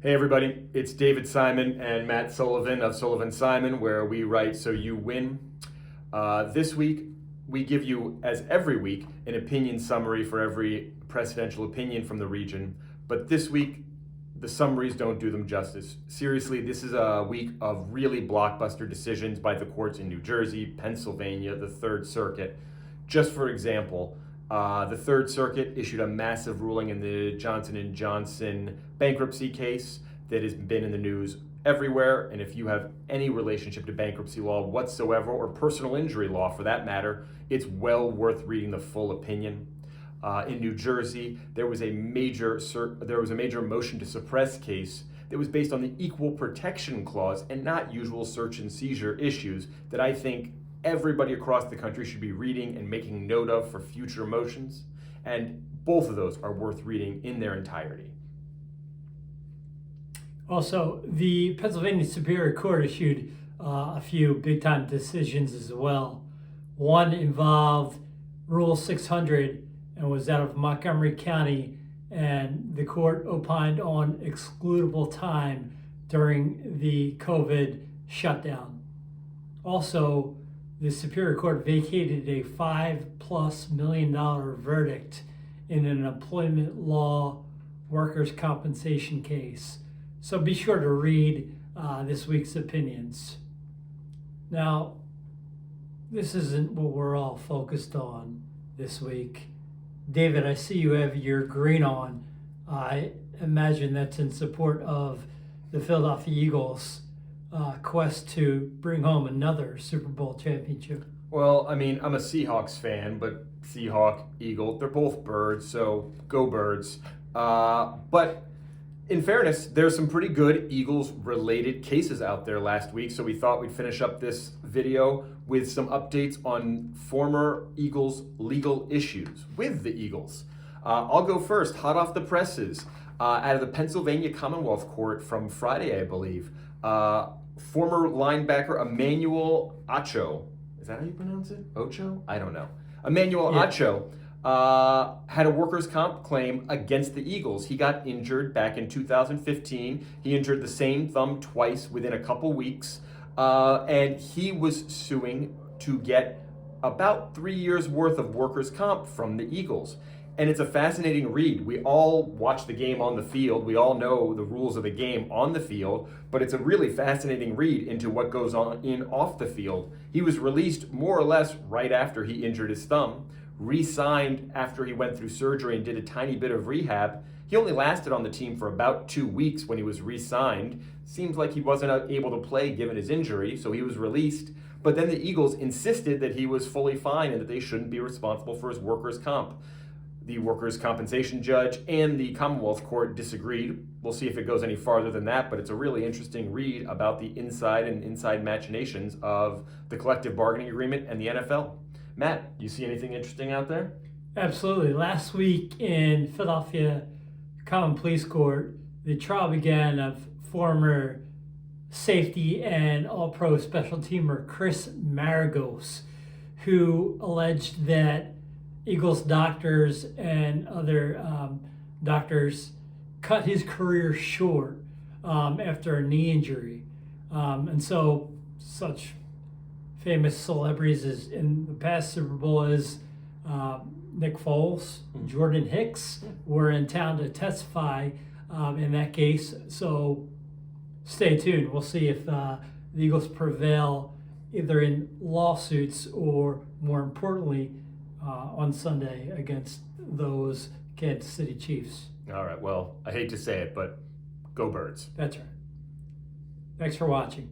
Hey everybody, it's David Simon and Matt Sullivan of Sullivan Simon, where we write so you win. This week, we give you, as every week, an opinion summary for every presidential opinion from the region. But this week, the summaries don't do them justice. Seriously, this is a week of really blockbuster decisions by the courts in New Jersey, Pennsylvania, the Third Circuit. Just for example, the Third Circuit issued a massive ruling in the Johnson & Johnson bankruptcy case that has been in the news everywhere. And if you have any relationship to bankruptcy law whatsoever, or personal injury law for that matter, it's well worth reading the full opinion. In New Jersey, there was a major motion to suppress case that was based on the Equal Protection Clause and not usual search and seizure issues that I think everybody across the country should be reading and making note of for future motions. And both of those are worth reading in their entirety. Also, the Pennsylvania Superior Court issued a few big-time decisions as well. One involved Rule 600 and was out of Montgomery County, and the court opined on excludable time during the COVID shutdown. Also, the Superior Court vacated a $5+ million verdict in an employment law workers' compensation case. So be sure to read this week's opinions. Now, this isn't what we're all focused on this week. David, I see you have your green on. I imagine that's in support of the Philadelphia Eagles' quest to bring home another Super Bowl championship. Well, I mean, I'm a Seahawks fan, but Seahawk, Eagle, they're both birds, so go birds. But in fairness, there's some pretty good Eagles-related cases out there last week, so we thought we'd finish up this video with some updates on former Eagles legal issues with the Eagles. I'll go first, hot off the presses. Out of the Pennsylvania Commonwealth Court from Friday, I believe, former linebacker Emmanuel Acho, is that how you pronounce it? Ocho? I don't know. Emmanuel Acho had a workers' comp claim against the Eagles. He got injured back in 2015. He injured the same thumb twice within a couple weeks, and he was suing to get about 3 years worth of workers' comp from the Eagles. And it's a fascinating read. We all watch the game on the field. We all know the rules of the game on the field, but it's a really fascinating read into what goes on off the field. He was released more or less right after he injured his thumb, re-signed after he went through surgery and did a tiny bit of rehab. He only lasted on the team for about 2 weeks when he was re-signed. Seems like he wasn't able to play given his injury, so he was released. But then the Eagles insisted that he was fully fine and that they shouldn't be responsible for his workers' comp. The workers' compensation judge and the Commonwealth Court disagreed. We'll see if it goes any farther than that, but it's a really interesting read about the inside machinations of the collective bargaining agreement and the NFL. Matt, you see anything interesting out there? Absolutely. Last week in Philadelphia Common Police Court, the trial began of former safety and all-pro special teamer Chris Maragos, who alleged that Eagles doctors and other doctors cut his career short after a knee injury. And so such famous celebrities as in the past Super Bowl as Nick Foles, Jordan Hicks were in town to testify in that case. So stay tuned. We'll see if the Eagles prevail either in lawsuits or, more importantly, on Sunday against those Kansas City Chiefs. All right, well, I hate to say it, but go birds. That's right. Thanks for watching.